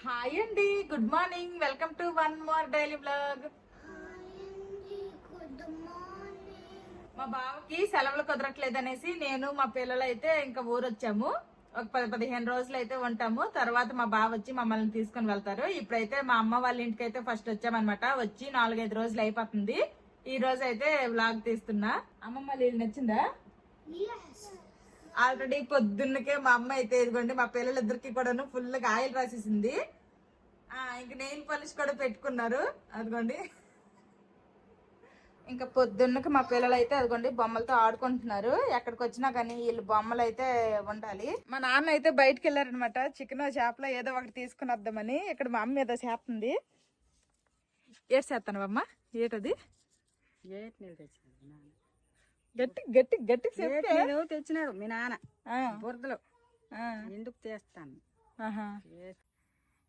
Hi అండి, good morning. Welcome to one more daily blog. మా బావకి సెలవులు కుదరట్లేదు అనేసి నేను మా పిల్లలు అయితే ఇంకా ఊరొచ్చాము. ఒక 10-15 రోజులు అయితే ఉంటాము. తర్వాత మా బావ వచ్చి మమ్మల్ని తీసుకుని వెళ్తారు. ఇప్పుడైతే మా అమ్మ వాళ్ళ ఇంటికి అయితే ఫస్ట్ వచ్చామన్నమాట. వచ్చి 4-5 రోజులు అయిపోతుంది. ఈ రోజు అయితే వ్లాగ్ తీస్తున్నా. అమ్మమ్మ నీళ్ళు నచ్చిందా? ఆల్రెడీ పొద్దున్నకే మా అమ్మ అయితే ఇదిగోండి మా పిల్లలిద్దరికి కూడాను ఫుల్ గా ఆయిల్ రాసేసింది. ఇంక నెయిల్ పాలిష్ కూడా పెట్టుకున్నారు. అదిగోండి ఇంకా పొద్దున్నకి మా పిల్లలు అయితే అదిగోండి బొమ్మలతో ఆడుకుంటున్నారు. ఎక్కడికి వచ్చినా కానీ వీళ్ళు బొమ్మలు అయితే ఉండాలి. మా నాన్న అయితే బయటకు వెళ్ళారనమాట. చికెన్ చేపలో ఏదో ఒకటి తీసుకుని వద్దామని. ఇక్కడ మా అమ్మ ఏదో చేస్తుంది. ఏడు చేస్తాను అమ్మ. ఏటది? గట్టి గట్టి గట్టి తెచ్చినాడు మీ నాన్న బురదలో. ఎందుకు చేస్తాను?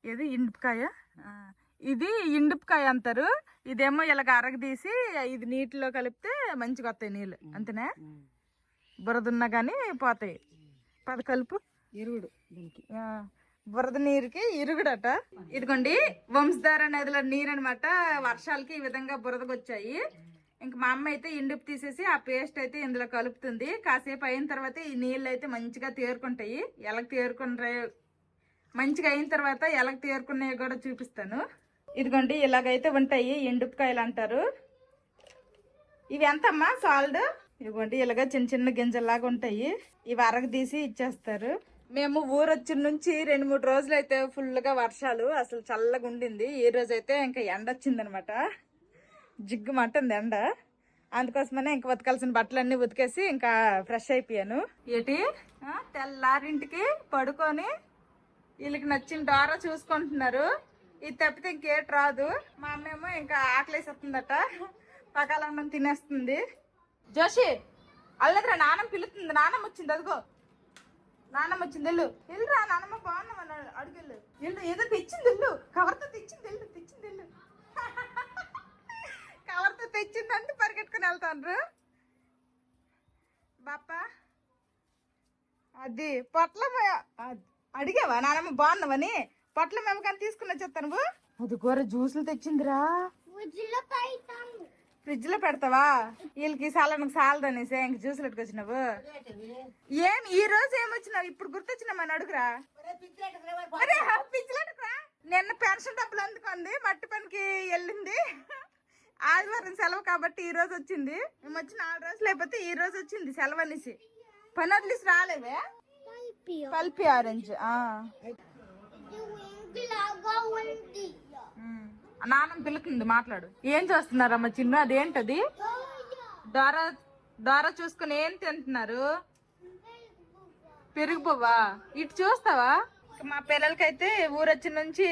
ఇది ఇండుపుకాయ. ఇది ఇండుపుకాయ అంటారు. ఇదేమో ఇలాగ అరగదీసి ఇది నీటిలో కలిపితే మంచిగా వస్తాయి నీళ్ళు. అంతేనా? బురద గానీ పోతాయి. పద కలుపు. ఇరుగుడు దీనికి. బురద నీరుకి ఇరుగుడట. ఇదిగోండి వంశధార నదిలో నీరు అనమాట. వర్షాలకి ఈ విధంగా బురదకొచ్చాయి. ఇంక మా అమ్మ అయితే ఇండుపు తీసేసి ఆ పేస్ట్ అయితే ఇందులో కలుపుతుంది. కాసేపు అయిన తర్వాత ఈ నీళ్ళు అయితే మంచిగా తేరుకుంటాయి. ఎలాగ తేరుకుంటాయో మంచిగా అయిన తర్వాత ఎలాగ తేరుకున్నాయో కూడా చూపిస్తాను. ఇదిగోండి ఇలాగైతే ఉంటాయి ఎండుపుకాయలు అంటారు. ఇవి ఎంతమ్మా సాల్ట్? ఇదిగోండి ఇలాగ చిన్న చిన్న గింజల్లాగా ఉంటాయి. ఇవి అరగదీసి ఇచ్చేస్తారు. మేము ఊరొచ్చిన నుంచి 2-3 రోజులు అయితే ఫుల్ గా వర్షాలు, అసలు చల్లగా ఉండింది. ఈ రోజు అయితే ఇంకా ఎండ వచ్చిందనమాట. జిగ్గు మంటుంది ఎండ. అందుకోసమనే ఇంకా ఉతకాల్సిన బట్టలన్నీ ఉతికేసి ఇంకా ఫ్రెష్ అయిపోయాను. ఏంటి తెల్లారింటికి పడుకొని వీళ్ళకి నచ్చిన డోరా చూసుకుంటున్నారు. ఇది తప్పితే ఇంకేటి రాదు. మా అమ్మేమో ఇంకా ఆకలేసేస్తుందట. పకాలన్నం తినేస్తుంది. జోషి అల్లదిరా, నాన్నమ్మ పిలుస్తుంది. నాన్నమ్మ వచ్చింది. అదిగో నాన్నమ్మ వచ్చింది. వెళ్ళురా నాన్నమ్మ బాగున్నామని అడుగుళ్ళు. ఏదో తెచ్చింది. కవర్తో తెచ్చింది. తెచ్చింది కవర్తో తెచ్చిందంటే పరిగెట్టుకుని వెళ్తాను. బాపా అది పొట్ల అడిగావా నానమ్మ బాగున్నావని? పొట్ల మేము కానీ తీసుకుని వచ్చేస్తాను. అది కూర జ్యూసులు తెచ్చిందిరా. ఫ్రిడ్జ్ లో పెడతావా? వీళ్ళకి సాలనికి సాలదనేసి ఇంక జ్యూసులు పెట్టుకొచ్చినావు. ఏం ఈ రోజు ఏమొచ్చినావు? ఇప్పుడు గుర్తొచ్చినామని అడుగురా. పిచ్చిలేటుకురా. నిన్న పెన్షన్ డబ్బులు అందుకుంది. మట్టి పనికి వెళ్ళింది. ఆదివారం సెలవు కాబట్టి ఈ రోజు వచ్చింది. మేము వచ్చి 4 రోజులు అయిపోతే ఈ రోజు వచ్చింది సెలవు అనేసి. పని వదిలేసి రాలేవే. Pulpy orange. నాన్న పిలుతుంది, మాట్లాడు. ఏం చేస్తున్నారమ్మ చిన్ను? అదేంటది? దారా చూసుకుని ఏం తింటున్నారు? పెరుగు పువ్వా? ఇటు చూస్తావా? మా పిల్లలకైతే ఊరొచ్చిన నుంచి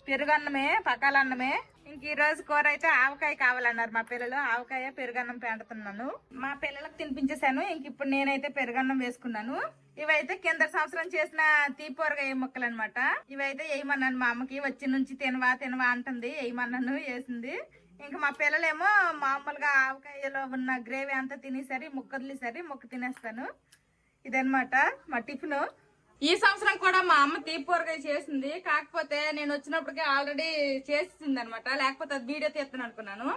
పెరుగన్నమే, పకాలన్నమే. ఇంక ఈ రోజు కూర అయితే ఆవకాయ కావాలన్నారు మా పిల్లలు. ఆవకాయ పెరుగన్నం పెడుతున్నాను. మా పిల్లలకు తినిపించేశాను. ఇంక ఇప్పుడు నేనైతే పెరుగన్నం వేసుకున్నాను. ఇవైతే కింద సంవత్సరం చేసిన తీపూరగాయ ముక్కలు అనమాట. ఇవైతే వేయమన్నాను మా అమ్మకి. వచ్చి నుంచి తినవా అంటుంది. వేయమన్నాను, వేసింది. ఇంకా మా పిల్లలేమో మామూలుగా ఆవకాయలో ఉన్న గ్రేవీ అంతా తినేసరి ముక్క వదిలేసరి ముక్క తినేస్తాను. ఇదనమాట మా టిఫిన్. ఈ సంవత్సరం కూడా మా అమ్మ తీపూరగాయ చేసింది. కాకపోతే నేను వచ్చినప్పటికే ఆల్రెడీ చేసింది అనమాట. లేకపోతే అది వీడియో తీస్తాను అనుకున్నాను.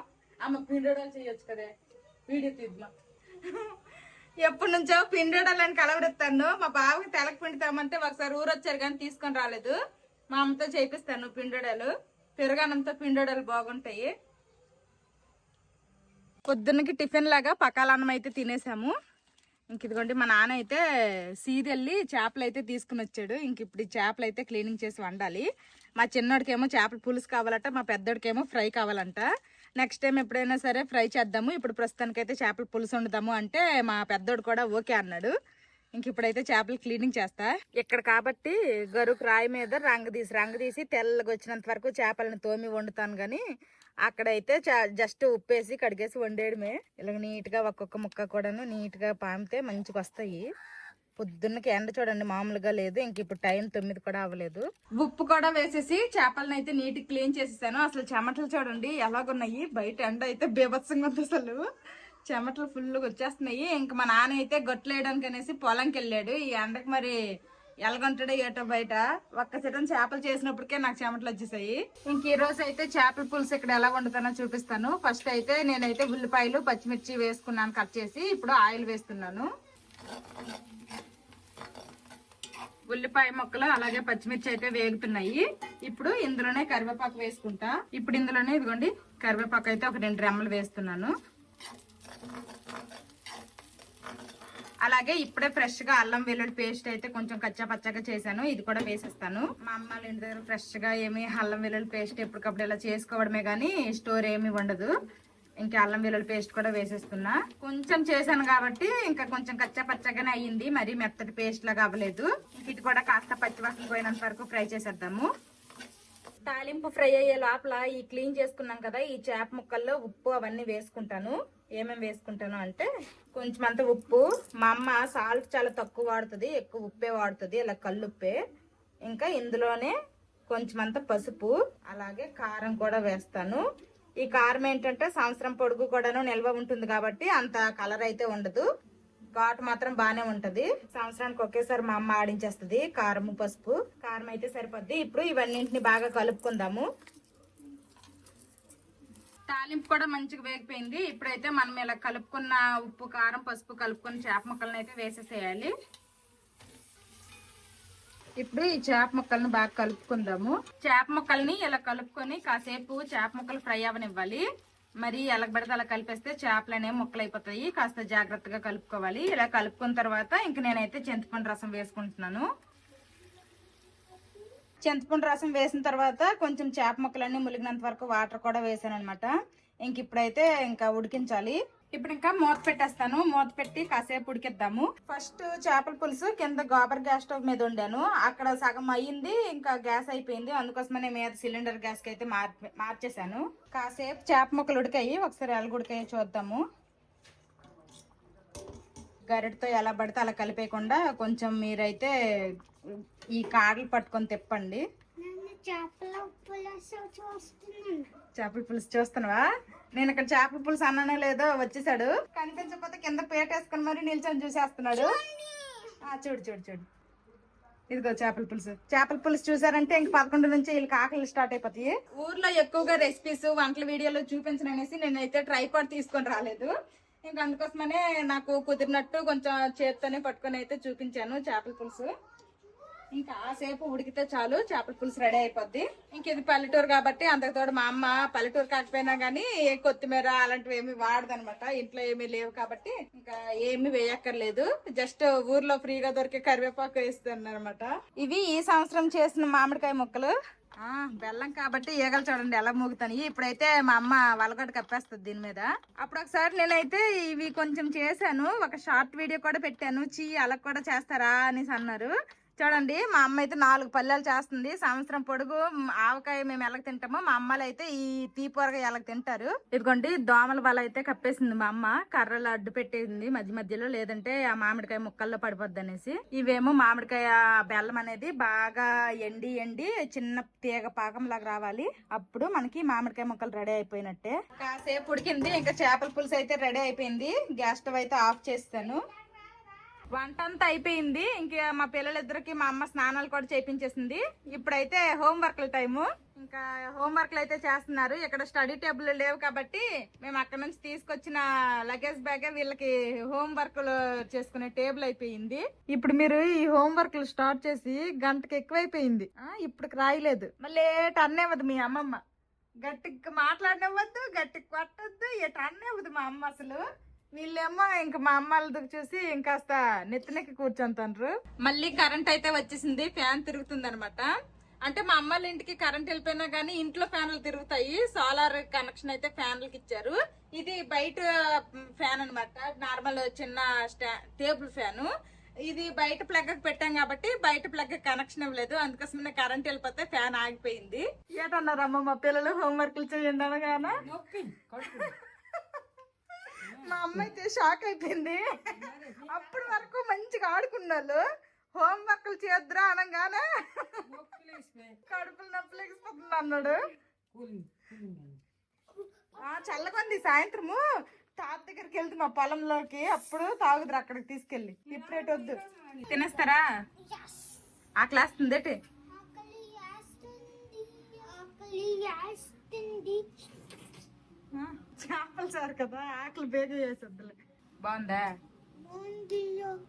అమ్మ పిండోడాలు చేయొచ్చు కదా, వీడియో తీద్దాం. ఎప్పటి నుంచో పిండోడాలని కలవరెత్తాను. మా బావకి తెలక పిండుతామంటే ఒకసారి ఊరొచ్చారు కానీ తీసుకొని రాలేదు. మా అమ్మతో చేపిస్తాను పిండోడాలు. పెరుగన్నంతో పిండోడాలు బాగుంటాయి. పొద్దున్నకి టిఫిన్ లాగా పకాలన్నం అయితే తినేసాము. ఇంక ఇదిగోండి మా నాన్న అయితే సీరియల్లి చేపలు అయితే తీసుకుని వచ్చాడు. ఇంక ఇప్పుడు ఈ చేపలు అయితే క్లీనింగ్ చేసి వండాలి. మా చిన్నోడికేమో చేపల పులుసు కావాలట, మా పెద్దోడికేమో ఫ్రై కావాలంట. నెక్స్ట్ టైం ఎప్పుడైనా సరే ఫ్రై చేద్దాము. ఇప్పుడు ప్రస్తుతానికైతే చేపల పులుసు వండుదాము అంటే మా పెద్దోడు కూడా ఓకే అన్నాడు. ఇంక ఇప్పుడైతే చేపలు క్లీనింగ్ చేస్తా. ఇక్కడ కాబట్టి గరుకు రాయి మీద రంగు తీసి తెల్లగా వచ్చినంత వరకు చేపలను తోమి వండుతాను. గాని అక్కడైతే జస్ట్ ఉప్పేసి కడిగేసి వండేయడమే. ఇలాగ నీట్ గా ఒక్కొక్క ముక్క కూడాను నీట్ గా పామితే మంచిగా వస్తాయి. పొద్దున్నకి ఎండ చూడండి మామూలుగా లేదు. ఇంక ఇప్పుడు టైం 9 కూడా అవ్వలేదు. ఉప్పు కూడా వేసేసి చేపలను అయితే నీట్ క్లీన్ చేసేసాను. అసలు చెమటలు చూడండి ఎలాగున్నాయి. బయట ఎండ అయితే బీభత్సంగా ఉంది. అసలు చెమటలు ఫుల్ వచ్చేస్తున్నాయి. ఇంక మా నాన్న అయితే గొట్లేయడానికి అనేసి పొలంకి వెళ్ళాడు. ఈ ఎండకు మరి ఎలాగొంటాడో ఏటో బయట ఒక్క సిటం చేపలు చేసినప్పటికే నాకు చెమటలు వచ్చేసాయి. ఇంక ఈ రోజు అయితే చేపల పులుసు ఇక్కడ ఎలా వండుతానో చూపిస్తాను. ఫస్ట్ అయితే నేనైతే ఉల్లిపాయలు పచ్చిమిర్చి వేసుకున్నాను కట్ చేసి. ఇప్పుడు ఆయిల్ వేస్తున్నాను. ఉల్లిపాయ ముక్కలు అలాగే పచ్చిమిర్చి అయితే వేగుతున్నాయి. ఇప్పుడు ఇందులోనే కరివేపాకు వేసుకుంటా. ఇప్పుడు ఇందులోనే ఇదిగోండి కరివేపాకు అయితే ఒక 2 రెమ్మలు వేస్తున్నాను. అలాగే ఇప్పుడే ఫ్రెష్ గా అల్లం వెల్లుల్లి పేస్ట్ అయితే కొంచెం కచ్చా పచ్చగా చేశాను. ఇది కూడా వేసేస్తాను. మా అమ్మ వాళ్ళ ఇంటి దగ్గర ఫ్రెష్ గా ఏమి అల్లం వెల్లుల్లి పేస్ట్ ఎప్పటికప్పుడు ఇలా చేసుకోవడమే గానీ స్టోర్ ఏమి ఉండదు. ఇంకా అల్లం వెల్లుల్లి పేస్ట్ కూడా వేసేస్తున్నా. కొంచెం చేశాను కాబట్టి ఇంకా కొంచెం కచ్చా పచ్చగానే అయ్యింది. మరి మెత్తటి పేస్ట్ లాగా అవ్వలేదు. ఇది కూడా కాస్త పచ్చివాసన పోయినంత వరకు ఫ్రై చేసేద్దాము. తాలింపు ఫ్రై అయ్యే లోపల ఈ క్లీన్ చేసుకున్నాం కదా ఈ చేప ముక్కల్లో ఉప్పు అవన్నీ వేసుకుంటాను. ఏమేమి వేసుకుంటాను అంటే కొంచెం అంత ఉప్పు. మా అమ్మ సాల్ట్ చాలా తక్కువ వాడుతుంది, ఎక్కువ ఉప్పే వాడుతుంది, ఇలా కల్లుప్పే. ఇంకా ఇందులోనే కొంచెం అంత పసుపు అలాగే కారం కూడా వేస్తాను. ఈ కారం ఏంటంటే సంవత్సరం పొడుగు కూడాను నిల్వ ఉంటుంది కాబట్టి అంత కలర్ అయితే ఉండదు. ఘాటు మాత్రం బానే ఉంటది. సంవత్సరానికి ఒకేసారి మా అమ్మ ఆడించేస్తుంది కారం పసుపు. కారం అయితే సరిపోద్ది. ఇప్పుడు ఇవన్నింటిని బాగా కలుపుకుందాము. తాలింపు కూడా మంచిగా వేగిపోయింది. ఇప్పుడైతే మనం ఇలా కలుపుకున్న ఉప్పు కారం పసుపు కలుపుకున్న చేప ముక్కలను అయితే వేసేసేయాలి. ఇప్పుడు ఈ చేప ముక్కలను బాగా కలుపుకుందాము. చేప ముక్కల్ని ఇలా కలుపుకొని కాసేపు చేప ముక్కలు ఫ్రై అవనివ్వాలి. మరి ఎలగబడితే అలా కలిపేస్తే చేపలు అనేవి ముక్కలు అయిపోతాయి. కాస్త జాగ్రత్తగా కలుపుకోవాలి. ఇలా కలుపుకున్న తర్వాత ఇంక నేనైతే చింతపండు రసం వేసుకుంటున్నాను. చింతపండు రసం వేసిన తర్వాత కొంచెం చేప ముక్కలన్నీ ములిగినంత వరకు వాటర్ కూడా వేసాను అనమాట. ఇంక ఇప్పుడైతే ఇంకా ఉడికించాలి. ఇప్పుడు ఇంకా మూత పెట్టేస్తాను. మూత పెట్టి కాసేపు ఉడికిద్దాము. ఫస్ట్ చేపల పులుసు కింద గోబర్ గ్యాస్ స్టవ్ మీద వండాను. అక్కడ సగం అయ్యింది, ఇంకా గ్యాస్ అయిపోయింది. అందుకోసమనే మీద సిలిండర్ గ్యాస్ కి అయితే మార్చేసాను. కాసేపు చేప ముక్కలు ఉడికాయి. ఒకసారి ఎలా ఉడికాయి చూద్దాము. గరిటతో ఎలా పడితే అలా కలిపేయకుండా కొంచెం మీరైతే ఈ కాడలు పట్టుకొని తిప్పండి. చేపల పులుసు చూస్తున్నావా? నేను ఇక్కడ చేపల పులుసు అన్నానో లేదో వచ్చేసాడు. కనిపించకపోతే కింద పేట వేసుకుని మరి నిల్చొని చూసేస్తున్నాడు. చూడు చూడు చూడు, ఇదిగో చేపల పులుసు. చేపల పులుసు చూసారంటే ఇంక 11 నుంచి వీళ్ళకి ఆకలి స్టార్ట్ అయిపోతాయి. ఊర్లో ఎక్కువగా రెసిపీస్ వంటల వీడియోలో చూపించననేసి నేనైతే ట్రైపాడ్ తీసుకొని రాలేదు. ఇంకా అందుకోసమనే నాకు కుదిరినట్టు కొంచెం చేత్తోనే పట్టుకొని అయితే చూపించాను చేపల పులుసు. ఇంకా ఆసేపు ఉడికితే చాలు చేపల పులుసు రెడీ అయిపోద్ది. ఇంక ఇది పల్లెటూరు కాబట్టి అంతకుతోడు మా అమ్మ పల్లెటూరు కాకపోయినా గానీ కొత్తిమీర అలాంటివి ఏమి వాడదనమాట. ఇంట్లో ఏమీ లేవు కాబట్టి ఇంకా ఏమి వేయక్కర్లేదు. జస్ట్ ఊర్లో ఫ్రీగా దొరికే కరివేపాకు వేస్తుంది అనమాట. ఇవి ఈ సంవత్సరం చేసిన మామిడికాయ ముక్కలు. బెల్లం కాబట్టి ఈగలు చూడండి ఎలా మూగుతాయి. ఇప్పుడైతే మా అమ్మ వలగొట్టు కప్పేస్తుంది దీని మీద. అప్పుడు ఒకసారి నేనైతే ఇవి కొంచెం చేశాను, ఒక షార్ట్ వీడియో కూడా పెట్టాను. అలా కూడా చేస్తారా అనేసి అన్నారు. చూడండి మా అమ్మ అయితే 4 పల్లెలు చేస్తుంది. సంవత్సరం పొడుగు ఆవకాయ మేము ఎలాగ తింటామో మా అమ్మలు అయితే ఈ తీపూరగా ఎలాగ తింటారు. ఇదిగోండి దోమల వల అయితే కప్పేసింది మా అమ్మ. కర్రలు అడ్డు పెట్టేసింది మధ్య మధ్యలో, లేదంటే ఆ మామిడికాయ ముక్కల్లో పడిపోద్ది అనేసి. ఇవేమో మామిడికాయ బెల్లం అనేది బాగా ఎండి చిన్న తీగ పాకం లాగా రావాలి. అప్పుడు మనకి మామిడికాయ ముక్కలు రెడీ అయిపోయినట్టే. కాసేపు ఉడికింది. ఇంకా చేపల పులుసు అయితే రెడీ అయిపోయింది. గ్యాస్ స్టవ్ అయితే ఆఫ్ చేస్తాను. వంట అంతా అయిపోయింది. ఇంకా మా పిల్లలిద్దరికి మా అమ్మ స్నానాలు కూడా చేయించేసింది. ఇప్పుడైతే హోంవర్క్ల టైము. ఇంకా హోంవర్క్లు అయితే చేస్తున్నారు. ఇక్కడ స్టడీ టేబుల్ లేవు కాబట్టి మేము అక్కడ నుంచి తీసుకొచ్చిన లగేజ్ బ్యాగ్ వీళ్ళకి హోంవర్క్లు చేసుకునే టేబుల్ అయిపోయింది. ఇప్పుడు మీరు ఈ హోంవర్క్లు స్టార్ట్ చేసి గంటకి ఎక్కువైపోయింది. ఇప్పుడు రాయలేదు. మళ్ళీ టర్నేవద్దు మీ అమ్మమ్మ. గట్టిగా మాట్లాడనివ్వద్దు, గట్టికి కొట్టద్దు, టర్నేవద్దు మా అమ్మ అసలు. వీళ్ళేమో ఇంకా మా అమ్మాయిలకి చూసి ఇంకాస్త నెత్తినెక్కి కూర్చుంటారు. మళ్ళీ కరెంట్ అయితే వచ్చేసింది. ఫ్యాన్ తిరుగుతుంది అనమాట. అంటే మా అమ్మాయిల ఇంటికి కరెంట్ వెళ్ళిపోయినా గానీ ఇంట్లో ఫ్యాన్లు తిరుగుతాయి. సోలార్ కనెక్షన్ అయితే ఫ్యాన్లకి ఇచ్చారు. ఇది బయట ఫ్యాన్ అనమాట, నార్మల్ చిన్న టేబుల్ ఫ్యాను. ఇది బయట ప్లగ్ పెట్టాం కాబట్టి బయట ప్లగ్ కనెక్షన్ ఇవ్వలేదు. అందుకోసమే కరెంట్ వెళ్ళిపోతే ఫ్యాన్ ఆగిపోయింది. ఏటన్నారమ్మ మా పిల్లలు హోంవర్క్లు చేయండి అనగానే మా అమ్మ అయితే షాక్ అయిపోయింది. అప్పటి వరకు మంచిగా ఆడుకున్నారు. హోంవర్క్లు చేద్దురా అనగానే కడుపులు నొప్పులు ఎగిసిపోతుంది అన్నాడు. చల్లగొంది. సాయంత్రము తాత దగ్గరికి వెళ్తే మా పొలంలోకి అప్పుడు తాగుదురు అక్కడికి తీసుకెళ్ళి. ఇప్పుడేటొద్దు. తినేస్తారా? ఆ క్లాస్ ఉందేటి చేపలు సార్ కదా ఆకలి బేగ చేసేద్దులే. బాగుందా?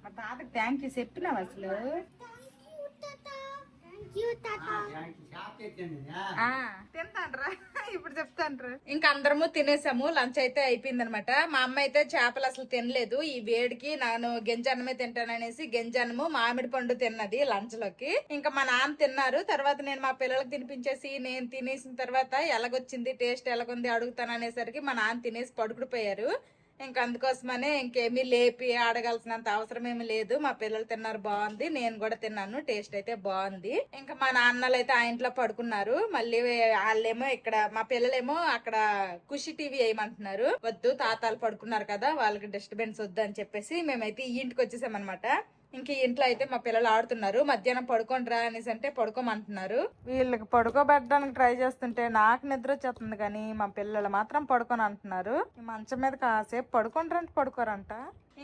మా తాతకి థ్యాంక్ యూ చెప్పినావు అసలు? తింటాన్రా ఇప్పుడు చెప్తాన్రా. ఇంకా అందరము తినేసాము. లంచ్ అయితే అయిపోయింది అనమాట. మా అమ్మ అయితే చేపలు అసలు తినలేదు. ఈ వేడికి నేను గింజన్నమే తింటాననేసి గింజన్నము మామిడి పండు తిన్నది లంచ్ లోకి. ఇంకా మా నాన్న తిన్నారు. తర్వాత నేను మా పిల్లలకు తినిపించేసి నేను తినేసిన తర్వాత ఎలాగొచ్చింది టేస్ట్ ఎలాగుంది అడుగుతాను అనేసరికి మా నాన్న తినేసి పడుకుడిపోయారు. ఇంకా అందుకోసమనే ఇంకేమీ లేపి అడగాల్సినంత అవసరం ఏమి లేదు. మా పిల్లలు తిన్నారు, బాగుంది. నేను కూడా తిన్నాను, టేస్ట్ అయితే బాగుంది. ఇంకా మా నాన్నలు అయితే ఆ ఇంట్లో పడుకున్నారు. మళ్ళీ వాళ్ళేమో ఇక్కడ మా పిల్లలేమో అక్కడ ఖుషి టీవీ వేయమంటున్నారు. వద్దు తాతాలు పడుకున్నారు కదా, వాళ్ళకి డిస్టర్బెన్స్ వద్దు అని చెప్పేసి మేమైతే ఈ ఇంటికి వచ్చేసామన్నమాట. ఇంక ఇంట్లో అయితే మా పిల్లలు ఆడుతున్నారు. మధ్యాహ్నం పడుకోండిరా అనేసి అంటే పడుకోమంటున్నారు. వీళ్ళకి పడుకోబెట్టడానికి ట్రై చేస్తుంటే నాకు నిద్ర వచ్చేస్తుంది, కానీ మా పిల్లలు మాత్రం పడుకొని అంటున్నారు. ఈ మంచం మీద కాసేపు పడుకుంటారంటే పడుకోరంట.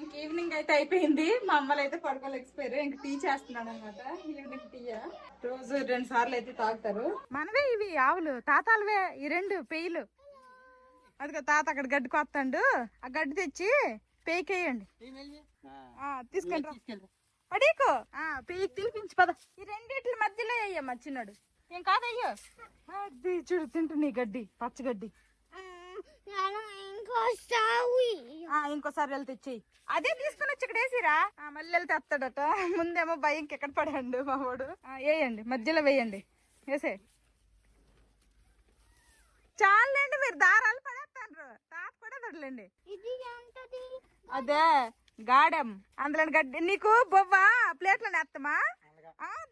ఇంక ఈవినింగ్ అయితే అయిపోయింది. మా అమ్మలు అయితే పడుకోలేకపోయారు. ఇంక టీ చేస్తున్నాను అనమాట. ఈవినింగ్ టీ రోజు 2 సార్లు అయితే తాగుతారు. మనవే ఇవి ఆవులు తాతాలవే ఈ 2 పెయ్యలు. అదిగో తాత అక్కడ గడ్డి కొత్తండు. ఆ గడ్డి తెచ్చి పేకేయండి, తీసుకెళ్ళి పడీకో పేకి తినిపించి పద. ఈ 2 మధ్యలో అయ్యమ్మా చిన్నాడు. ఏం కాదయ్యో, అది చూడు తింటు నీ గడ్డి పచ్చగడ్డి. ఇంకోసారి వెళ్తే తెచ్చేయి. అదే తీసుకుని వచ్చి ఇక్కడ వేసిరా. మళ్ళీ వెళ్తే వస్తాడట. ముందేమో భయం ఎక్కడ పడాడు మా వాడు. వేయండి మధ్యలో వేయండి, వేసే చాలండి. మీరు దారాలు పడేస్తాను, తాత కూడా పడలేండి. అదే గాడెం అందులో గడ్డి. నీకు బొవ్వ ప్లేట్లో నేస్తామా?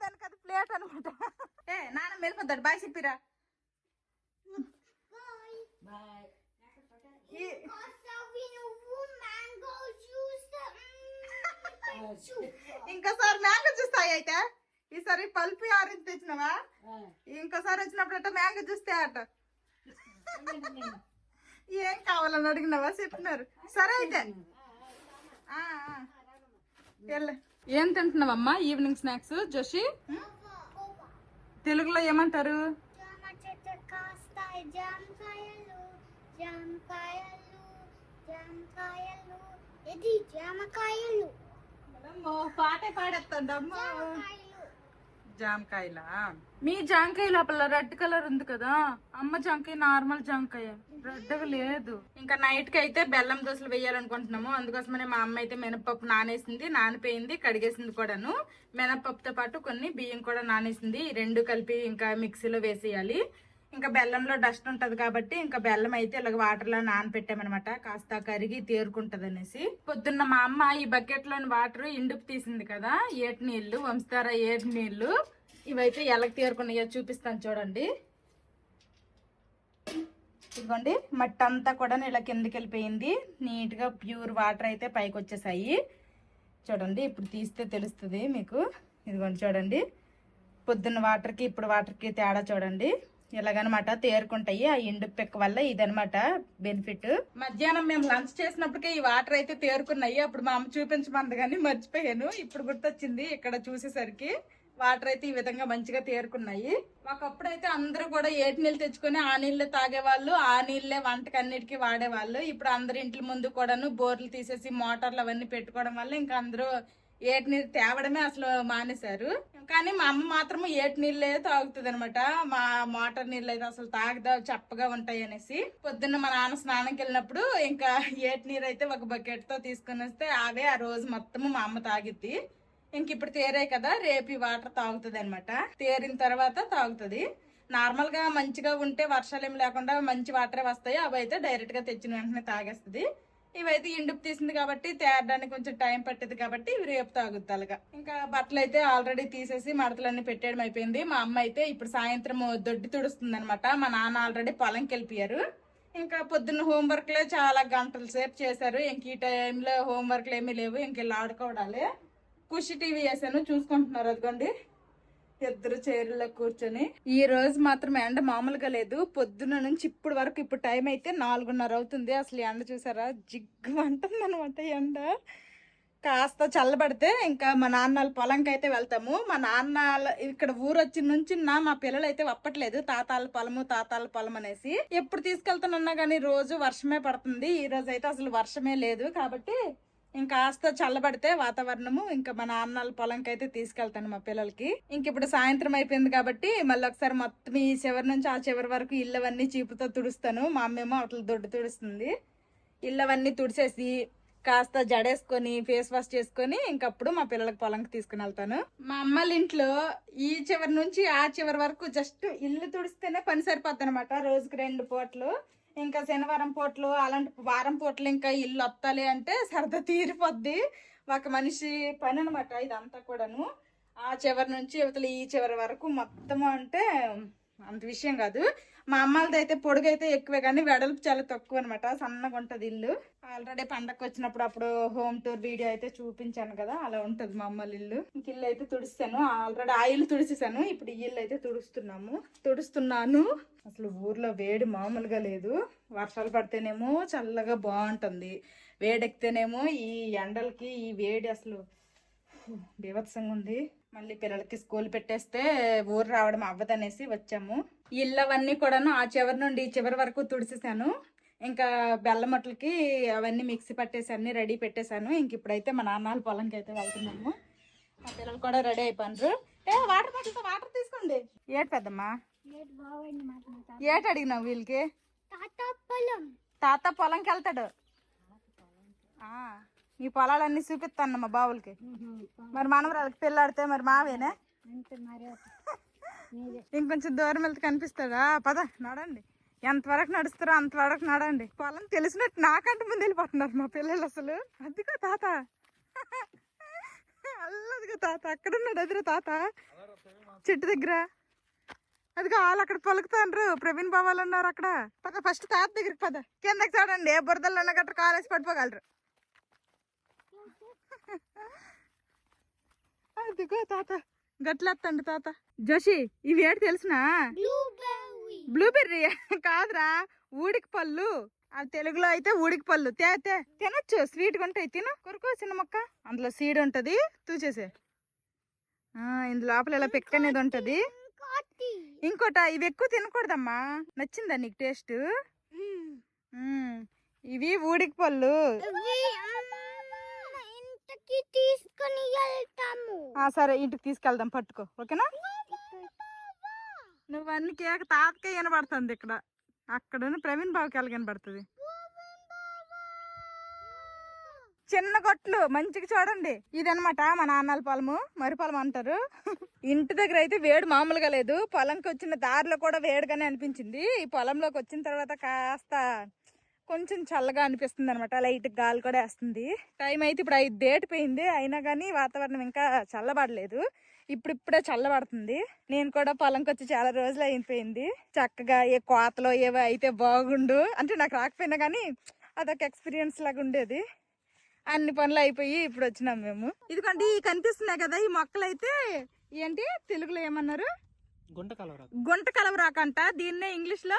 దానికి అది ప్లేట్ అనమాట. నాన్న వెళ్ళిపోతాడు. బాయ్ చెప్పిరా. ఇంకోసారి మ్యాంగో చూస్తాయి అయితే. ఈసారి పల్పి ఆరెంజ్ తెచ్చినావా? ఇంకోసారి వచ్చినప్పుడు అట్ట మ్యాంగో చూస్తే అట. ఏం కావాలని అడిగినావా? చెప్పినారు. సరే అయితే ఏం తింటున్నావమ్మా ఈవినింగ్ స్నాక్స్ జోషి? తెలుగులో ఏమంటారు? పాటే పాడేస్తాడమ్మా. జామకాయలా? మీ జామకాయ లోపల రెడ్ కలర్ ఉంది కదా, అమ్మ జామకాయ నార్మల్ జామకాయ, రెడ్గా లేదు. ఇంకా నైట్ కి అయితే బెల్లం దోశలు వేయాలనుకుంటున్నాము. అందుకోసమనే మా అమ్మ అయితే మినపప్పు నానేసింది, నానిపోయింది, కడిగేసింది కూడాను. మినపప్పుతో పాటు కొన్ని బియ్యం కూడా నానేసింది. ఈ 2 కలిపి ఇంకా మిక్సీలో వేసేయాలి. ఇంకా బెల్లంలో డస్ట్ ఉంటది కాబట్టి ఇంకా బెల్లం అయితే ఇలాగ వాటర్ లో నానపెట్టామనమాట, కాస్త కరిగి తేరుకుంటది అనేసి. పొద్దున్న మా అమ్మ ఈ బకెట్ లోని వాటర్ ఇండుపు తీసింది కదా, 8 నీళ్లు వంశధార 8 నీళ్లు. ఇవైతే ఎలాగ తేరుకున్నాయో చూపిస్తాను చూడండి. ఇదిగోండి మట్టి అంతా కూడా ఇలా కిందకి వెళ్ళిపోయింది. నీట్ గా ప్యూర్ వాటర్ అయితే పైకి వచ్చేసాయి. చూడండి, ఇప్పుడు తీస్తే తెలుస్తుంది మీకు. ఇదిగోండి చూడండి, పొద్దున్న వాటర్కి ఇప్పుడు వాటర్కి తేడా చూడండి. ఇలాగనమాట తేరుకుంటాయి ఆ ఎండు పెక్క వల్ల. ఇదనమాట బెనిఫిట్. మధ్యాహ్నం మేము లంచ్ చేసినప్పటికే ఈ వాటర్ అయితే తేరుకున్నాయి. అప్పుడు మా అమ్మ చూపించమంది కానీ మర్చిపోయాను. ఇప్పుడు గుర్తొచ్చింది ఇక్కడ చూసేసరికి. వాటర్ అయితే ఈ విధంగా మంచిగా తేరుకున్నాయి. ఒకప్పుడు అయితే అందరూ కూడా 8 నీళ్ళు తెచ్చుకొని ఆ నీళ్ళే తాగేవాళ్ళు, ఆ నీళ్ళే వంటకి అన్నిటికీ వాడేవాళ్ళు. ఇప్పుడు అందరి ఇంటి ముందు కూడాను బోర్లు తీసేసి మోటార్లు అవన్నీ పెట్టుకోవడం వల్ల ఇంకా అందరూ 8 నీళ్ళు తేవడమే అసలు మానేశారు. కానీ మా అమ్మ మాత్రం 8 నీళ్ళే తాగుతుంది అనమాట. మా మోటార్ నీళ్ళు అయితే అసలు తాగదా, చప్పగా ఉంటాయి అనేసి. పొద్దున్న మా నాన్న స్నానంకి వెళ్ళినప్పుడు ఇంకా 8 నీరు అయితే ఒక బకెట్ తో తీసుకుని వస్తే అవే ఆ రోజు మొత్తము మా అమ్మ తాగిద్ది. ఇంక ఇప్పుడు తేరాయి కదా, రేపు ఈ వాటర్ తాగుతుంది అనమాట. తేరిన తర్వాత తాగుతుంది. నార్మల్ గా మంచిగా ఉంటే వర్షాలు ఏమి లేకుండా మంచి వాటరే వస్తాయి. అవి అయితే డైరెక్ట్ గా తెచ్చిన వెంటనే తాగేస్తుంది. ఇవైతే ఇండుపు తీసింది కాబట్టి తేరడానికి కొంచెం టైం పట్టేది కాబట్టి ఇవి రేపు తాగుద్ది అలాగా. ఇంకా బట్టలు అయితే ఆల్రెడీ తీసేసి మడతలన్నీ పెట్టేయడం అయిపోయింది. మా అమ్మ అయితే ఇప్పుడు సాయంత్రం దొడ్డి తుడుస్తుంది అనమాట. మా నాన్న ఆల్రెడీ పొలంకి వెళ్ళిపోయారు. ఇంకా పొద్దున్న హోంవర్క్లే చాలా గంటల సేపు చేశారు. ఇంక ఈ టైంలో హోంవర్క్లు ఏమీ లేవు, ఇంక ఇలా ఆడుకోవడాలి. ఖుషి టీవీ వేసాను, చూసుకుంటున్నారు. అదిగోండి ఇద్దరు చైర్లో కూర్చొని. ఈ రోజు మాత్రం ఎండ మామూలుగా లేదు. పొద్దున్న నుంచి ఇప్పుడు వరకు, ఇప్పుడు టైం అయితే 4:30 అవుతుంది. అసలు ఎండ చూసారా, జిగ్గు అంటుంది అనమాట ఎండ. కాస్త చల్లబడితే ఇంకా మా నాన్న వాళ్ళ పొలంకి అయితే వెళ్తాము. మా నాన్న ఇక్కడ ఊరు వచ్చిన నుంచి మా పిల్లలు అయితే వప్పట్లేదు తాతాల పొలం అనేసి. ఎప్పుడు తీసుకెళ్తానన్నా కానీ రోజు వర్షమే పడుతుంది. ఈ రోజు అయితే అసలు వర్షమే లేదు. కాబట్టి ఇంకాస్త చల్లబడితే వాతావరణము ఇంకా మా నాన్న వాళ్ళ పొలంకి అయితే తీసుకెళ్తాను మా పిల్లలకి. ఇంక ఇప్పుడు సాయంత్రం అయిపోయింది కాబట్టి మళ్ళీ ఒకసారి మొత్తం ఈ చివరి నుంచి ఆ చివరి వరకు ఇల్లు అవన్నీ చీపుతో తుడుస్తాను. మా అమ్మేమో అట్లా దొడ్డు తుడుస్తుంది. ఇల్లు అవన్నీ తుడిచేసి కాస్త జడేసుకొని ఫేస్ వాష్ చేసుకొని ఇంకప్పుడు మా పిల్లలకి పొలంకి తీసుకుని వెళ్తాను. మా అమ్మల ఇంట్లో ఈ చివరి నుంచి ఆ చివరి వరకు జస్ట్ ఇల్లు తుడిస్తేనే పని సరిపోద్ది అనమాట. రోజుకి 2 పూటలు. ఇంకా శనివారం పూటలు అలాంటి వారం పూటలు ఇంకా ఇల్లు వత్తాలి అంటే సరదా తీరిపోద్ది. ఒక మనిషి పని అనమాట ఇదంతా కూడాను. ఆ చివరి నుంచి యువతలు ఈ చివరి వరకు మొత్తం అంటే అంత విషయం కాదు. మా అమ్మలది అయితే పొడుగు అయితే ఎక్కువే కానీ వెడల్పు చాలా తక్కువ అనమాట. సన్నగా ఉంటుంది ఇల్లు. ఆల్రెడీ పండగకి వచ్చినప్పుడు అప్పుడు హోమ్ టూర్ వీడియో అయితే చూపించాను కదా, అలా ఉంటుంది మా అమ్మల ఇల్లు. ఇంక ఇల్లు అయితే తుడిస్తాను. ఆల్రెడీ ఆ ఇల్లు తుడిసేసాను. ఇప్పుడు ఈ ఇల్లు అయితే తుడుస్తున్నాను. అసలు ఊర్లో వేడి మామూలుగా లేదు. వర్షాలు పడితేనేమో చల్లగా బాగుంటుంది. వేడెక్కితేనేమో ఈ ఎండలకి ఈ వేడి అసలు బీభత్సంగా ఉంది. మళ్ళీ పిల్లలకి స్కూల్ పెట్టేస్తే ఊరు రావడం అవ్వదనేసి వచ్చాము. ఇల్లు అవన్నీ కూడాను ఆ చివరి నుండి ఈ చివరి వరకు తుడిసేసాను. ఇంకా బెల్లమొట్లకి అవన్నీ మిక్సీ పట్టేసి అన్ని రెడీ పెట్టేశాను. ఇంక ఇప్పుడైతే మా నాన్నల పొలంకి అయితే వెళ్తున్నాము. మా పిల్లలు కూడా రెడీ అయిపోయినారు. వాటర్ బాటిల్తో వాటర్ తీసుకోండి. ఏటి పెద్దమ్మా ఏటి అడిగినావు వీళ్ళకి? తాత పొలంకి వెళ్తాడు. ఈ పొలాలన్నీ చూపిస్తాను మా బావులకి. మరి మనవరాలకి పిల్లాడితే మరి మావేనా? ఇంకొంచెం దూరం వెళ్తే కనిపిస్తాడా? పద నడండి. ఎంతవరకు నడుస్తారో అంతవరకు నడండి. పొలం తెలిసినట్టు నాకంటే ముందు వెళ్ళిపోతున్నారు మా పిల్లలు. అసలు అదిగో తాత, అల్లదిగో తాత అక్కడున్నాడు. ఎదురు తాత చెట్టు దగ్గర. అదిగో వాళ్ళు అక్కడ పలుకుతాండ్రు. ప్రవీణ్ బాబాలు ఉన్నారు అక్కడ. పద ఫస్ట్ తాత దగ్గరికి పద. కిందకి చూడండి, ఏ బురదల్లో ఉన్న గట్రా కాలేసి పడిపోగలరు. అదిగో తాత గట్లెత్తండి తాత. జోషి ఇవి ఏంటి తెలిసినా? బ్లూబెర్రీ కాదురా, ఊడికి పళ్ళు. అది తెలుగులో అయితే ఊడికి పళ్ళు. తినొచ్చు, స్వీట్ గా ఉంటాయి. తిను, కొరుకో చిన్న మొక్క. అందులో సీడ్ ఉంటది, తూచేసే. ఇందు లోపల ఇలా పిక్క అనేది ఉంటది. ఇంకోట ఇవి ఎక్కువ తినకూడదమ్మా. నచ్చిందా నీకు టేస్ట్? ఇవి ఊడికి పళ్ళు. సరే ఇంటికి తీసుకెళ్దాం, పట్టుకో. ఓకేనా? నువ్వు అన్ని కేక తాతకే వినబడుతుంది ఇక్కడ. అక్కడ ప్రవీణ్ బాబుకి ఎలా కనబడుతుంది? చిన్న గొట్లు మంచిగా చూడండి. ఇదనమాట మా నాన్నల పొలము, మరి పొలం అంటారు. ఇంటి దగ్గర అయితే వేడి మామూలుగా లేదు. పొలంకి వచ్చిన దారిలో కూడా వేడిగానే అనిపించింది. ఈ పొలంలోకి వచ్చిన తర్వాత కాస్త కొంచెం చల్లగా అనిపిస్తుంది అనమాట. లైట్ గాలి కూడా వేస్తుంది. టైం అయితే ఇప్పుడు 5 దాటిపోయింది. అయినా కానీ వాతావరణం ఇంకా చల్లబడలేదు. ఇప్పుడిప్పుడే చల్లబడుతుంది. నేను కూడా పొలంకి వచ్చి చాలా రోజులు అయిపోయింది. చక్కగా ఏ కోతలో ఏవో అయితే బాగుండు అంటే నాకు రాకపోయినా కానీ అదొక ఎక్స్పీరియన్స్ లాగా ఉండేది. అన్ని పనులు అయిపోయి ఇప్పుడు వచ్చినాం మేము. ఇదిగోండి కనిపిస్తున్నాయి కదా ఈ మొక్కలు అయితే ఏంటి తెలుగులో ఏమన్నారు? గుంట కలవరాకు అంట. దీన్నే ఇంగ్లీష్ లో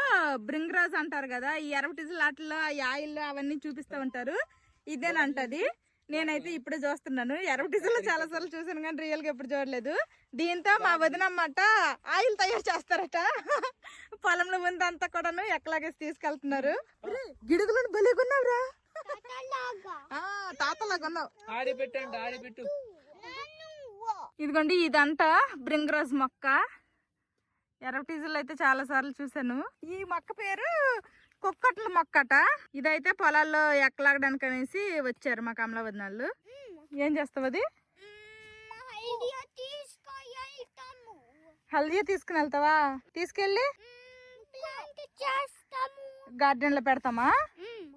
బ్రింగ్రాజ్ అంటారు కదా. ఈ ఎర్రటిజులు వాటిలో ఆయిల్ అవన్నీ చూపిస్తూ ఉంటారు. ఇదేనంటది. నేనైతే ఇప్పుడే చూస్తున్నాను. ఎర్రటిజులు చాలా సార్లు చూసాను కానీ రియల్ గా ఎప్పుడు చూడలేదు. దీంతో మా వదినమ్మట ఆయిల్ తయారు చేస్తారట. పొలంలో ఉందంతా కూడాను ఎక్కలాగేసి తీసుకెళ్తున్నారు. గిడుగులను బలిగున్నావురా, తాతలాగా ఉన్నావు. ఇదిగోండి ఇదంతా బ్రింగ్రాజ్ మొక్క. ఎర్రటీజులు అయితే చాలా సార్లు చూసాను. ఈ మొక్క పేరు కుక్కట్ల మొక్కట. ఇదైతే పొలాల్లో ఎక్కలాగడానికి అనేసి వచ్చారు మా కమలా వదినాళ్ళు. ఏం చేస్తావు? అది హల్దీ తీసుకుని వెళ్తావా? తీసుకెళ్ళి గార్డెన్ లో పెడతామా?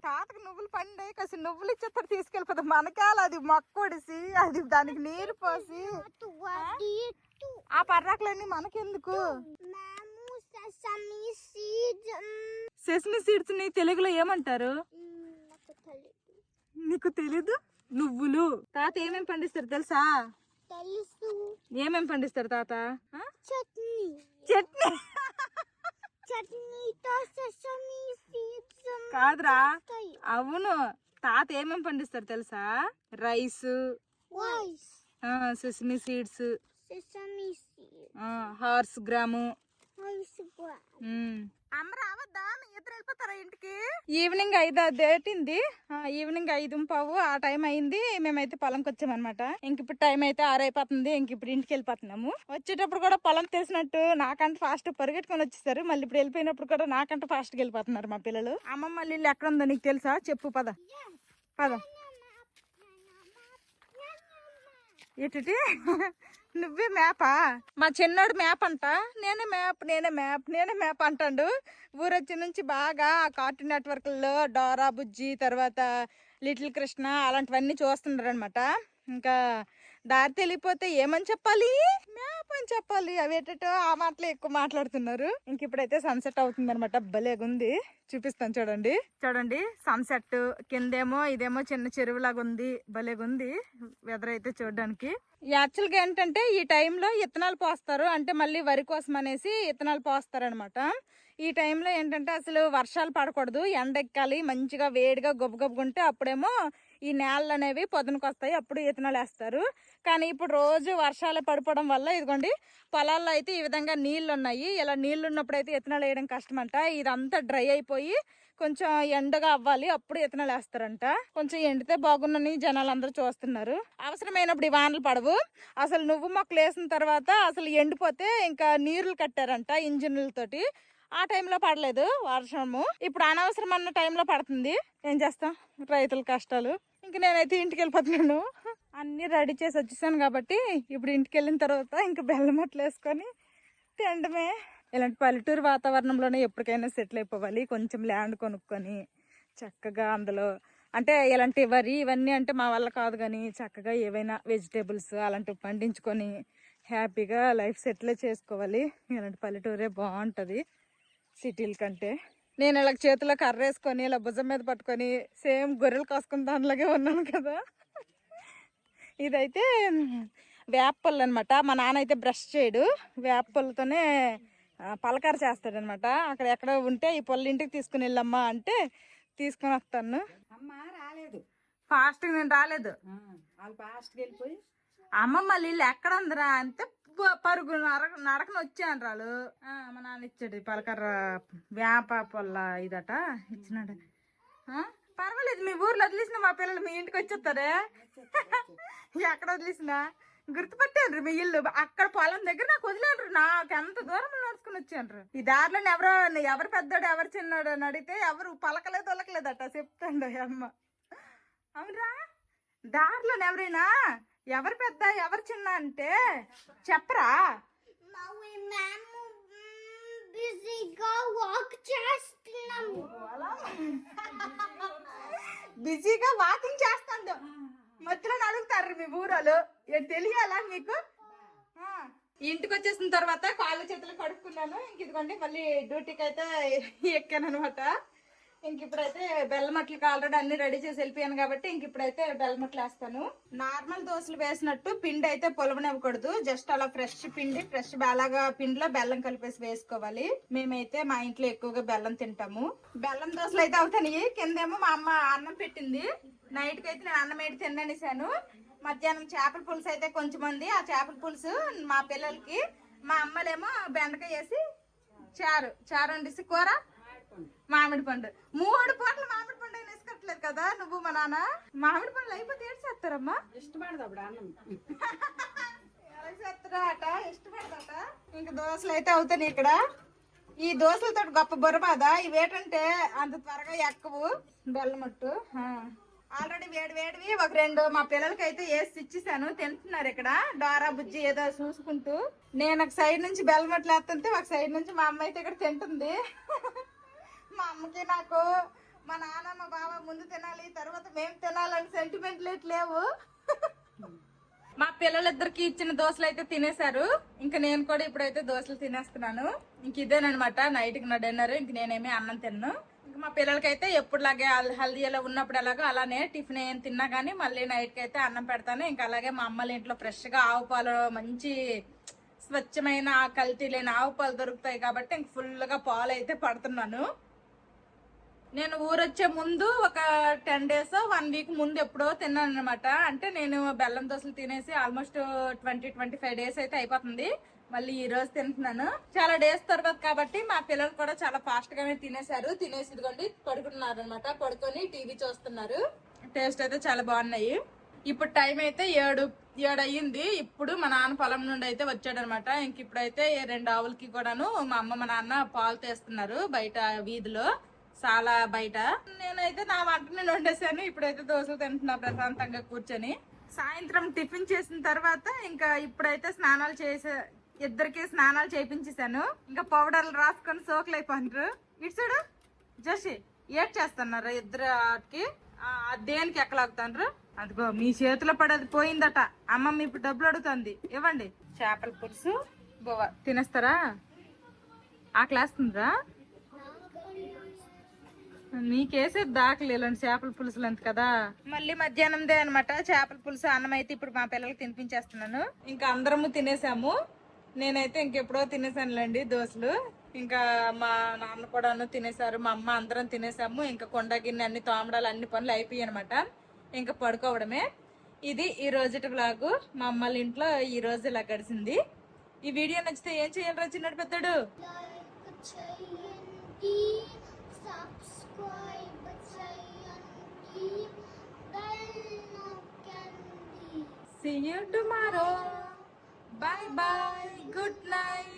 తాతకు నువ్వులు పండాయి, కాసి నువ్వులు ఇచ్చేస్తారు తీసుకెళ్ళిపోతాం. మనకాల అది మొక్క ఒడిసి అది దానికి నీరు పోసి ఆ పర్రాకులన్నీ మనకెందుకు? సెసమి సీడ్స్ ని తెలుగులో ఏమంటారు? నీకు తెలీదు? నువ్వులు. తాత ఏమేమి పండిస్తారు తెలుసా? ఏమేమి పండిస్తారు తాత? చట్నీ కాదురా, అవును తాత ఏమేమి పండిస్తారు తెలుసా? Rice, sesame seeds, horse gram. అమ్మ రావద్దా? మీ ఇద్దరు వెళ్ళిపోతారా ఇంటికి? ఈవినింగ్ 5 దాటింది. ఈవినింగ్ 5:15 ఆ టైం అయింది. మేమైతే పొలంకి వచ్చామన్నమాట. ఇంక ఇప్పుడు టైం అయితే 6 అయిపోతుంది. ఇంక ఇప్పుడు ఇంటికి వెళ్ళిపోతున్నాము. వచ్చేటప్పుడు కూడా పొలం తెలిసినట్టు నాకంటే ఫాస్ట్ పరిగెట్టుకొని వచ్చేసారు. మళ్ళీ ఇప్పుడు వెళ్ళిపోయినప్పుడు కూడా నాకంటే ఫాస్ట్ గా వెళ్ళిపోతున్నారు మా పిల్లలు. అమ్మమ్మ ఇల్లు ఎక్కడ ఉందో నీకు తెలుసా? చెప్పు, పద పద. ఇటు నువ్వే మ్యాపా? మా చిన్నోడు మ్యాప్ అంట. నేనే మ్యాప్ అంటాడు. ఊరొచ్చి నుంచి బాగా కార్టూన్ నెట్వర్క్లో డోరా బుజ్జి, తర్వాత లిటిల్ కృష్ణ అలాంటివన్నీ చూస్తున్నారు అనమాట. ఇంకా దారి తెలియపోతే ఏమని చెప్పాలి? మ్యాప్ అని చెప్పాలి. అవి ఏంటో ఆ మాటలు ఎక్కువ మాట్లాడుతున్నారు. ఇంక ఇప్పుడైతే సన్సెట్ అవుతుంది అనమాట. భలేగుంది, చూపిస్తాను చూడండి. చూడండి సన్సెట్. కిందేమో ఇదేమో చిన్న చెరువులాగా ఉంది. భలేగుంది వెదర్ అయితే చూడడానికి. యాక్చువల్గా ఏంటంటే ఈ టైంలో ఇత్తనాలు పోస్తారు. అంటే మళ్ళీ వరి కోసం అనేసి ఇత్తనాలు పోస్తారు అనమాట. ఈ టైంలో ఏంటంటే అసలు వర్షాలు పడకూడదు, ఎండెక్కాలి, మంచిగా వేడిగా గొప్పగొప్పగుంటే అప్పుడేమో ఈ నేలలు అనేవి పొద్దునకు వస్తాయి, అప్పుడు ఇత్తనాలు వేస్తారు. కానీ ఇప్పుడు రోజు వర్షాలు పడిపోవడం వల్ల ఇదిగోండి పొలాల్లో అయితే ఈ విధంగా నీళ్లు ఉన్నాయి. ఇలా నీళ్లు ఉన్నప్పుడు అయితే ఇత్తనాలు వేయడం కష్టమంట. ఇదంతా డ్రై అయిపోయి కొంచెం ఎండగా అవ్వాలి, అప్పుడు ఇత్తనాలు వేస్తారంట. కొంచెం ఎండితే బాగున్నని జనాలు అందరూ చూస్తున్నారు. అవసరమైనప్పుడు ఈ వానలు పడవు. అసలు నువ్వు మొక్కలు వేసిన తర్వాత అసలు ఎండిపోతే ఇంకా నీళ్లు కట్టారంట ఇంజిన్లతోటి. ఆ టైంలో పడలేదు వర్షము. ఇప్పుడు అనవసరం అన్న టైంలో పడుతుంది. ఏం చేస్తాం, రైతుల కష్టాలు. ఇంక నేనైతే ఇంటికి వెళ్ళిపోతున్నాను. అన్నీ రెడీ చేసి వచ్చేసాను కాబట్టి ఇప్పుడు ఇంటికి వెళ్ళిన తర్వాత ఇంకా బెల్లం అట్లు వేసుకొని తినడమే. ఇలాంటి పల్లెటూరు వాతావరణంలోనే ఎప్పటికైనా సెటిల్ అయిపోవాలి. కొంచెం ల్యాండ్ కొనుక్కొని చక్కగా అందులో అంటే ఇలాంటి వరి ఇవన్నీ అంటే మా వల్ల కాదు, కానీ చక్కగా ఏవైనా వెజిటేబుల్స్ అలాంటివి పండించుకొని హ్యాపీగా లైఫ్ సెటిల్ చేసుకోవాలి. ఇలాంటి పల్లెటూరే బాగుంటుంది సిటీల కంటే. నేను ఇలా చేతిలో కర్ర వేసుకొని ఇలా భుజం మీద పట్టుకొని సేమ్ గొర్రెలు కాసుకుని దానిలాగే ఉన్నాను కదా. ఇదైతే వేప పళ్ళు అనమాట. మా నాన్న అయితే బ్రష్ చేయడు, వేప పళ్ళతోనే పలకార చేస్తాడనమాట. అక్కడ ఎక్కడ ఉంటే ఈ పళ్ళు ఇంటికి తీసుకుని వెళ్ళమ్మా అంటే తీసుకుని వస్తాను. అమ్మ రాలేదు, ఫాస్ట్గా నేను రాలేదు. వాళ్ళు ఫాస్ట్గా వెళ్ళిపోయి అమ్మమ్మ ఇల్లు ఎక్కడ ఉందిరా అంటే పరుగు నడకన వచ్చాను రాళ్ళు. మా నాన్న ఇచ్చాడు పలకర్ర వేప పొల్ల ఇదట ఇచ్చినాడు. పర్వాలేదు, మీ ఊర్లో వదిలేసిన మా పిల్లలు మీ ఇంటికి వచ్చేస్తారే. ఎక్కడ వదిలేసినా గుర్తుపట్టాను మీ ఇల్లు. అక్కడ పొలం దగ్గర నాకు వదిలేండ్రు. నాకు ఎంత దూరం నడుచుకుని వచ్చాను. ఈ దారిలో ఎవరు పెద్దోడు ఎవరు చిన్నాడు అని అడిగితే ఎవరు పలకలేదు ఒలకలేదట చెప్తాండు అమ్మ. అవునరా, దారిలో ఎవరైనా ఎవరు పెద్ద ఎవరు చిన్న అంటే చెప్పరా? బిజీగా వాకింగ్ చేస్తాను. మధ్యలో అడుగుతారు మీ ఊరోళ్ళు, తెలియాలా మీకు? ఇంటికి వచ్చేసిన తర్వాత కాళ్ళు చేతులు కడుక్కున్నాను. ఇంక ఇదిగోండి మళ్ళీ డ్యూటీకి అయితే ఎక్కాను అనమాట. ఇంక ఇప్పుడైతే బెల్లమట్లకి ఆల్రెడీ అన్ని రెడీ చేసి వెళ్ళిపోయాను కాబట్టి ఇంక ఇప్పుడైతే బెల్లమట్లు వేస్తాను. నార్మల్ దోశలు వేసినట్టు పిండి అయితే పొలవనివ్వకూడదు. జస్ట్ అలా ఫ్రెష్ అలాగా పిండిలో బెల్లం కలిపేసి వేసుకోవాలి. మేమైతే మా ఇంట్లో ఎక్కువగా బెల్లం తింటాము. బెల్లం దోశలు అయితే అవుతాయి. కిందేమో మా అమ్మ అన్నం పెట్టింది. నైట్ కి అయితే నేను అన్నం ఏడి తిననేసాను. మధ్యాహ్నం చేపల పులుసు అయితే కొంచెం ఉంది. ఆ చేపల పులుసు మా పిల్లలకి, మా అమ్మలేమో బెండకాయ వేసి చారు వండిసి కూర మామిడి పండు. 3 పూటలు మామిడి పండు అయినా వేసుకోవట్లేదు కదా నువ్వు మా నాన్న. మామిడి పండ్లు అయిపోతే ఏడ్చేస్తారమ్మా. ఇష్టపడదు అప్పుడు అన్నం చేస్తారట, ఇష్టపడదట. ఇంకా దోశలు అయితే అవుతాయి ఇక్కడ. ఈ దోశలతో గొప్ప బొరబాద. ఇవేటంటే అంత త్వరగా ఎక్కవు. బెల్లమట్టు ఆల్రెడీ వేడివి ఒక 2 మా పిల్లలకి అయితే వేసి ఇచ్చేసాను. తింటున్నారు ఇక్కడ డోరా బుజ్జి ఏదో చూసుకుంటూ. నేను ఒక సైడ్ నుంచి బెల్లమట్లు వేస్తుంటే ఒక సైడ్ నుంచి మా అమ్మ అయితే ఇక్కడ తింటుంది. మా అమ్మకి నాకు మా నాన్న మా బావ ముందు తినాలి, తర్వాత మేము తినాలని సెంటిమెంట్లు లేవు. మా పిల్లలిద్దరికి ఇచ్చిన దోశలు అయితే తినేశారు. ఇంకా నేను కూడా ఇప్పుడైతే దోశలు తినేస్తున్నాను. ఇంక ఇదేనమాట నైట్కి నా డిన్నర్. ఇంక నేనేమి అన్నం తిన్నాను. ఇంకా మా పిల్లలకైతే ఎప్పుడులాగే హల్దీలో ఉన్నప్పుడు ఎలాగో అలానే టిఫిన్ ఏం తిన్నా కానీ మళ్ళీ నైట్కి అయితే అన్నం పెడతాను. ఇంకా అలాగే మా అమ్మల ఇంట్లో ఫ్రెష్గా ఆవు పాలు, మంచి స్వచ్ఛమైన కల్తీ లేని ఆవు పాలు దొరుకుతాయి కాబట్టి ఇంక ఫుల్గా పాలు అయితే పడుతున్నాను. నేను ఊరొచ్చే ముందు ఒక 10 days 1 week ముందు ఎప్పుడో తిన్నాను అనమాట. అంటే నేను బెల్లం దోశలు తినేసి ఆల్మోస్ట్ 20-25 days అయితే అయిపోతుంది. మళ్ళీ ఈ రోజు తింటున్నాను. చాలా డేస్ తర్వాత కాబట్టి మా పిల్లలు కూడా చాలా ఫాస్ట్ గానే తినేసారు. తినేసి ఇదిగోండి పడుకున్నారు అనమాట. పడుకొని టీవీ చూస్తున్నారు. టేస్ట్ అయితే చాలా బాగున్నాయి. ఇప్పుడు టైం అయితే 7 అయ్యింది. ఇప్పుడు మా నాన్న పొలం నుండి అయితే వచ్చాడు అనమాట. ఇంక ఇప్పుడైతే 2 ఆవులకి కూడాను మా అమ్మ మా నాన్న పాలు తీస్తున్నారు బయట వీధిలో, చాలా బయట. నేనైతే నా వంట నేను వండేసాను. ఇప్పుడైతే దోశలు తింటున్నా ప్రశాంతంగా కూర్చొని. సాయంత్రం టిఫిన్ చేసిన తర్వాత ఇంకా ఇప్పుడైతే ఇద్దరికి స్నానాలు చేయించేసాను. ఇంకా పౌడర్లు రాసుకొని సోకులు అయిపోయినారు. ఇటు చూడు జోషి ఏడ్ చేస్తున్నారు ఇద్దరు వాటికి. దేనికి ఎక్కలాగుతాండ్రు? అదిగో మీ చేతిలో పడేది పోయిందట. అమ్మమ్మ ఇప్పుడు డబ్బులు అడుగుతుంది, ఇవ్వండి. చేపల పులుసు గోవా తినేస్తారా? ఆకలేస్తుందిరా? నీకేసే దాకలు ఇలాంటి చేపల పులుసులు అంత కదా. మళ్ళీ మధ్యాహ్నందే అనమాట చేపల పులుసు. అన్నం అయితే ఇప్పుడు మా పిల్లలకి తినిపించేస్తున్నాను. ఇంకా అందరము తినేసాము. నేనైతే ఇంకెప్పుడో తినేసానులేండి దోశలు. ఇంకా మా నాన్న కూడా తినేసారు, మా అమ్మ అందరం తినేసాము. ఇంకా కొండ గిన్నె అన్ని తోమడాలు అన్ని పనులు అయిపోయాయి అనమాట. ఇంకా పడుకోవడమే. ఇది ఈ రోజుటి వ్లాగు. మా అమ్మల ఇంట్లో ఈ రోజు ఇలా గడిచింది. ఈ వీడియో నచ్చితే ఏం చేయాలి చిన్నడు పెద్దడు? See you tomorrow. Bye bye. Good night.